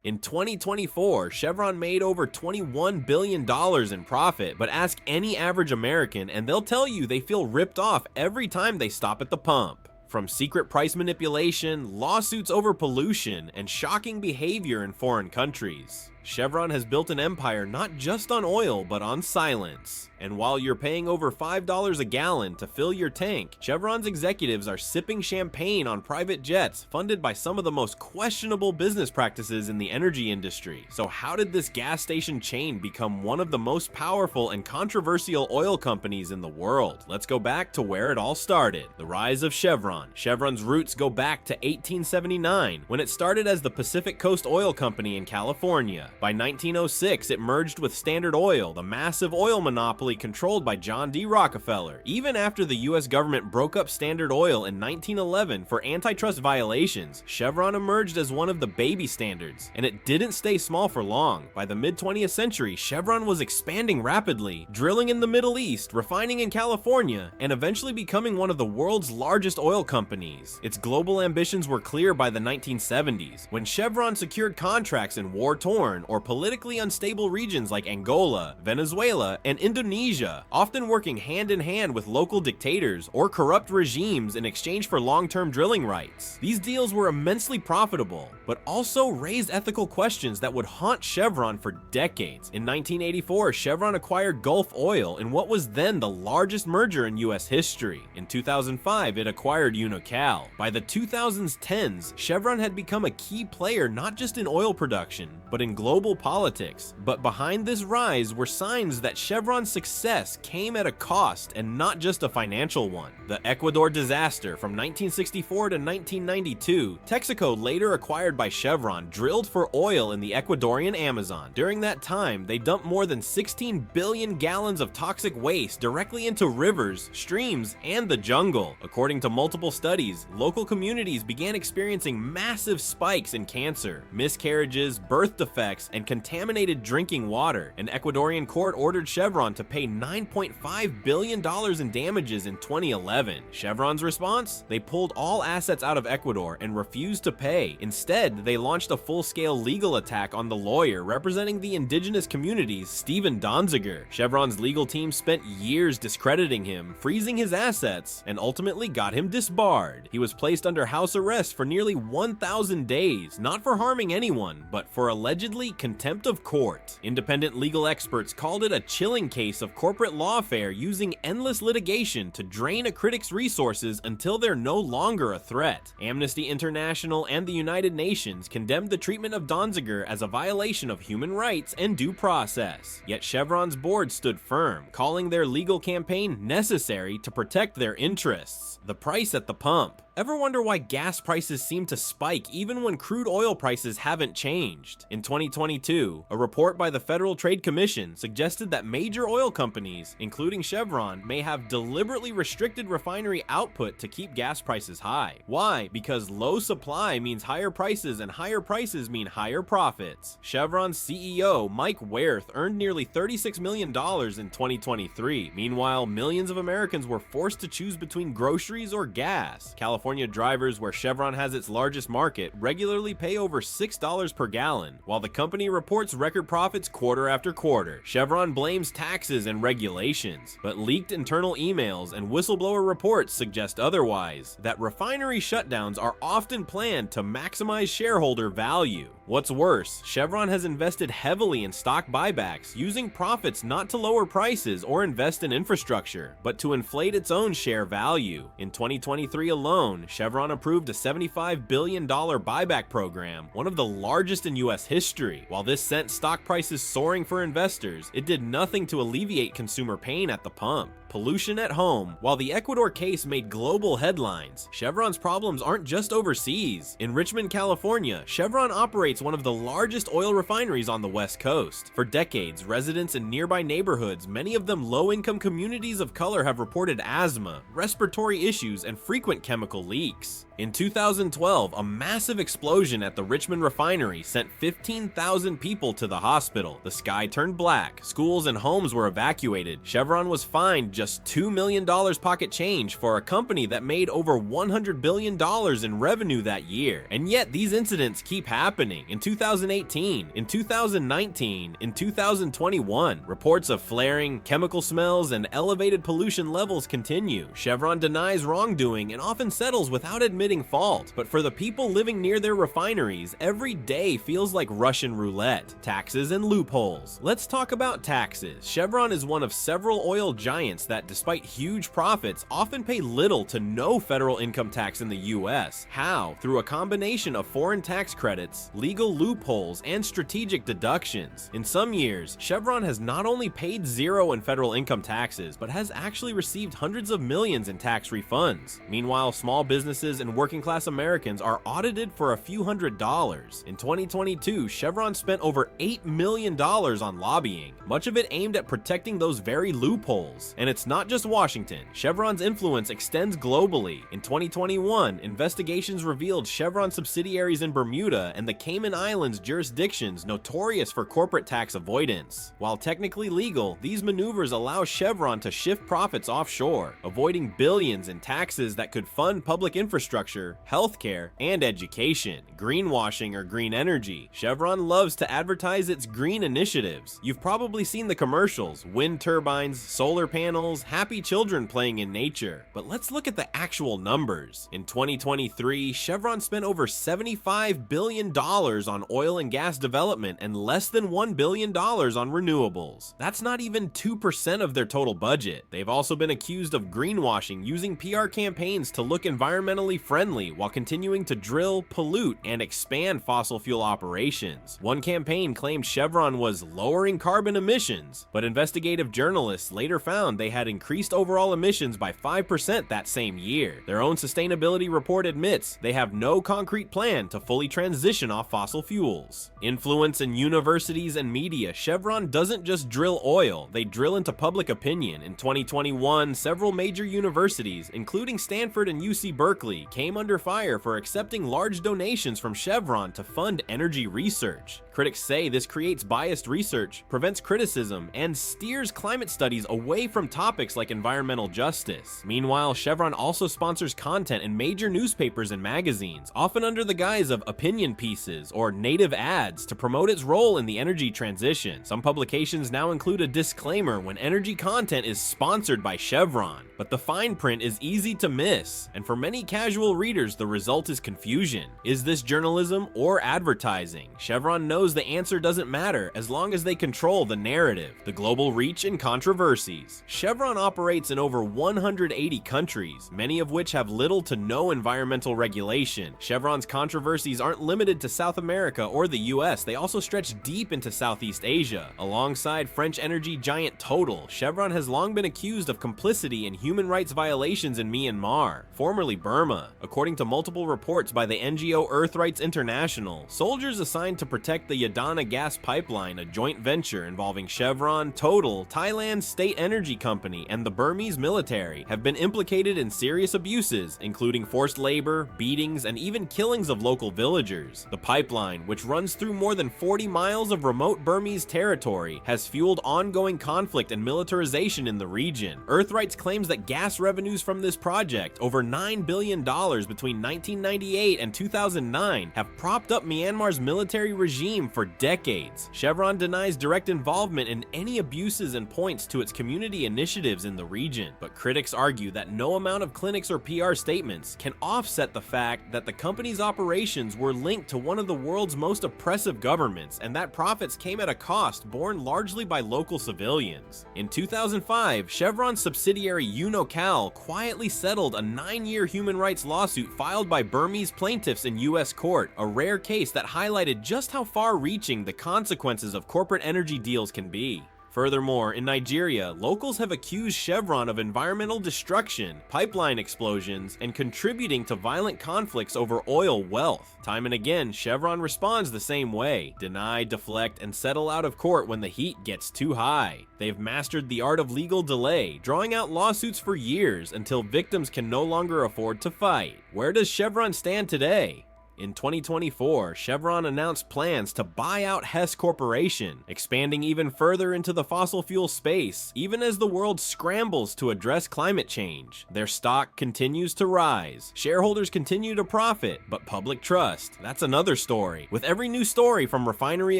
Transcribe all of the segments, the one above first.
In 2024, Chevron made over $21 billion in profit, but ask any average American and they'll tell you they feel ripped off every time they stop at the pump. From secret price manipulation, lawsuits over pollution, and shocking behavior in foreign countries, Chevron has built an empire not just on oil, but on silence. And while you're paying over $5 a gallon to fill your tank, Chevron's executives are sipping champagne on private jets funded by some of the most questionable business practices in the energy industry. So how did this gas station chain become one of the most powerful and controversial oil companies in the world? Let's go back to where it all started, the rise of Chevron. Chevron's roots go back to 1879, when it started as the Pacific Coast Oil Company in California. By 1906, it merged with Standard Oil, the massive oil monopoly controlled by John D. Rockefeller. Even after the US government broke up Standard Oil in 1911 for antitrust violations, Chevron emerged as one of the baby standards, and it didn't stay small for long. By the mid-20th century, Chevron was expanding rapidly, drilling in the Middle East, refining in California, and eventually becoming one of the world's largest oil companies. Its global ambitions were clear by the 1970s, when Chevron secured contracts in war-torn or politically unstable regions like Angola, Venezuela, and Indonesia, often working hand-in-hand with local dictators or corrupt regimes in exchange for long-term drilling rights. These deals were immensely profitable, but also raised ethical questions that would haunt Chevron for decades. In 1984, Chevron acquired Gulf Oil in what was then the largest merger in US history. In 2005, it acquired Unocal. By the 2010s, Chevron had become a key player not just in oil production, but in global politics. But behind this rise were signs that Chevron's success came at a cost, and not just a financial one. The Ecuador disaster from 1964 to 1992, Texaco, later acquired by Chevron, drilled for oil in the Ecuadorian Amazon. During that time, they dumped more than 16 billion gallons of toxic waste directly into rivers, streams, and the jungle. According to multiple studies, local communities began experiencing massive spikes in cancer, miscarriages, birth defects, and contaminated drinking water. An Ecuadorian court ordered Chevron to pay $9.5 billion in damages in 2011. Chevron's response? They pulled all assets out of Ecuador and refused to pay. Instead, they launched a full-scale legal attack on the lawyer representing the indigenous communities, Steven Donziger. Chevron's legal team spent years discrediting him, freezing his assets, and ultimately got him disbarred. He was placed under house arrest for nearly 1,000 days, not for harming anyone, but for allegedly contempt of court. Independent legal experts called it a chilling case of corporate lawfare using endless litigation to drain a critic's resources until they're no longer a threat. Amnesty International and the United Nations condemned the treatment of Donziger as a violation of human rights and due process. Yet Chevron's board stood firm, calling their legal campaign necessary to protect their interests. The price at the pump. Ever wonder why gas prices seem to spike even when crude oil prices haven't changed? In 2022, a report by the Federal Trade Commission suggested that major oil companies, including Chevron, may have deliberately restricted refinery output to keep gas prices high. Why? Because low supply means higher prices, and higher prices mean higher profits. Chevron's CEO, Mike Werth, earned nearly $36 million in 2023. Meanwhile, millions of Americans were forced to choose between groceries or gas. California drivers, where Chevron has its largest market, regularly pay over $6 per gallon, while the company reports record profits quarter after quarter. Chevron blames taxes and regulations, but leaked internal emails and whistleblower reports suggest otherwise, that refinery shutdowns are often planned to maximize shareholder value. What's worse, Chevron has invested heavily in stock buybacks, using profits not to lower prices or invest in infrastructure, but to inflate its own share value. In 2023 alone, Chevron approved a $75 billion buyback program, one of the largest in US history. While this sent stock prices soaring for investors, it did nothing to alleviate consumer pain at the pump. Pollution at home. While the Ecuador case made global headlines, Chevron's problems aren't just overseas. In Richmond, California, Chevron operates one of the largest oil refineries on the West Coast. For decades, residents in nearby neighborhoods, many of them low-income communities of color, have reported asthma, respiratory issues, and frequent chemical leaks. In 2012, a massive explosion at the Richmond refinery sent 15,000 people to the hospital. The sky turned black, schools and homes were evacuated. Chevron was fined just $2 million pocket change for a company that made over $100 billion in revenue that year. And yet these incidents keep happening. In 2018, in 2019, in 2021, reports of flaring, chemical smells, and elevated pollution levels continue. Chevron denies wrongdoing and often settles without admitting fault, but for the people living near their refineries, every day feels like Russian roulette. Taxes and loopholes. Let's talk about taxes. Chevron is one of several oil giants that, despite huge profits, often pay little to no federal income tax in the US. How? Through a combination of foreign tax credits, legal loopholes, and strategic deductions. In some years, Chevron has not only paid zero in federal income taxes, but has actually received hundreds of millions in tax refunds. Meanwhile, small businesses and working-class Americans are audited for a few $100s. In 2022, Chevron spent over $8 million on lobbying, much of it aimed at protecting those very loopholes. And it's not just Washington. Chevron's influence extends globally. In 2021, investigations revealed Chevron subsidiaries in Bermuda and the Cayman Islands jurisdictions notorious for corporate tax avoidance. While technically legal, these maneuvers allow Chevron to shift profits offshore, avoiding billions in taxes that could fund public infrastructure, healthcare, and education. Greenwashing or green energy. Chevron loves to advertise its green initiatives. You've probably seen the commercials: wind turbines, solar panels, happy children playing in nature. But let's look at the actual numbers. In 2023, Chevron spent over $75 billion on oil and gas development and less than $1 billion on renewables. That's not even 2% of their total budget. They've also been accused of greenwashing, using PR campaigns to look environmentally friendly while continuing to drill, pollute, and expand fossil fuel operations. One campaign claimed Chevron was lowering carbon emissions, but investigative journalists later found they had increased overall emissions by 5% that same year. Their own sustainability report admits they have no concrete plan to fully transition off fossil fuels. Influence in universities and media. Chevron doesn't just drill oil, they drill into public opinion. In 2021, several major universities, including Stanford and UC Berkeley, came under fire for accepting large donations from Chevron to fund energy research. Critics say this creates biased research, prevents criticism, and steers climate studies away from topics like environmental justice. Meanwhile, Chevron also sponsors content in major newspapers and magazines, often under the guise of opinion pieces or native ads to promote its role in the energy transition. Some publications now include a disclaimer when energy content is sponsored by Chevron, but the fine print is easy to miss, and for many casual readers, the result is confusion. Is this journalism or advertising? Chevron knows the answer doesn't matter as long as they control the narrative, the global reach, and controversies. Chevron operates in over 180 countries, many of which have little to no environmental regulation. Chevron's controversies aren't limited to South America or the US, they also stretch deep into Southeast Asia. Alongside French energy giant Total, Chevron has long been accused of complicity in human rights violations in Myanmar, formerly Burma. According to multiple reports by the NGO Earthrights International, soldiers assigned to protect the Yadana gas pipeline, a joint venture involving Chevron, Total, Thailand's state energy company, and the Burmese military, have been implicated in serious abuses, including forced labor, beatings, and even killings of local villagers. The pipeline, which runs through more than 40 miles of remote Burmese territory, has fueled ongoing conflict and militarization in the region. Earthrights claims that gas revenues from this project, over $9 billion between 1998 and 2009, have propped up Myanmar's military regime for decades. Chevron denies direct involvement in any abuses and points to its community initiatives in the region, but critics argue that no amount of clinics or PR statements can offset the fact that the company's operations were linked to one of the world's most oppressive governments, and that profits came at a cost borne largely by local civilians. In 2005, Chevron's subsidiary Unocal quietly settled a 9-year human rights lawsuit filed by Burmese plaintiffs in US court, a rare case that highlighted just how far-reaching the consequences of corporate energy deals can be. Furthermore, in Nigeria, locals have accused Chevron of environmental destruction, pipeline explosions, and contributing to violent conflicts over oil wealth. Time and again, Chevron responds the same way: deny, deflect, and settle out of court when the heat gets too high. They've mastered the art of legal delay, drawing out lawsuits for years until victims can no longer afford to fight. Where does Chevron stand today? In 2024, Chevron announced plans to buy out Hess Corporation, expanding even further into the fossil fuel space, even as the world scrambles to address climate change. Their stock continues to rise, shareholders continue to profit, but public trust, that's another story. With every new story from refinery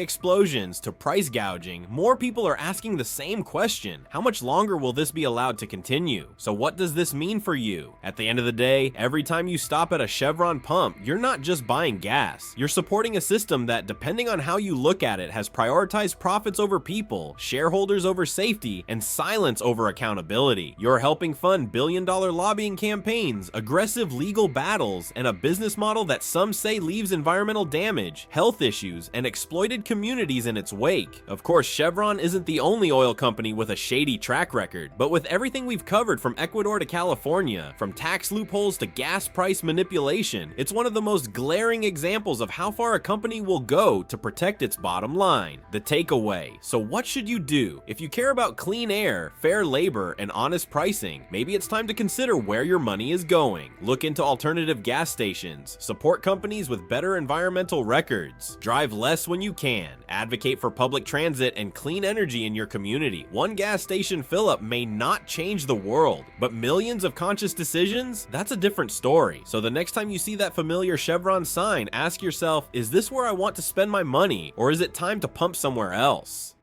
explosions to price gouging, more people are asking the same question: how much longer will this be allowed to continue? So what does this mean for you? At the end of the day, every time you stop at a Chevron pump, you're not just buying gas. You're supporting a system that, depending on how you look at it, has prioritized profits over people, shareholders over safety, and silence over accountability. You're helping fund billion-dollar lobbying campaigns, aggressive legal battles, and a business model that some say leaves environmental damage, health issues, and exploited communities in its wake. Of course, Chevron isn't the only oil company with a shady track record, but with everything we've covered from Ecuador to California, from tax loopholes to gas price manipulation, it's one of the most glaring examples of how far a company will go to protect its bottom line. The takeaway: so what should you do? If you care about clean air, fair labor, and honest pricing, maybe it's time to consider where your money is going. Look into alternative gas stations, support companies with better environmental records, drive less when you can, advocate for public transit and clean energy in your community. One gas station fill-up may not change the world, but millions of conscious decisions? That's a different story. So the next time you see that familiar Chevron sign, ask yourself, is this where I want to spend my money, or is it time to pump somewhere else?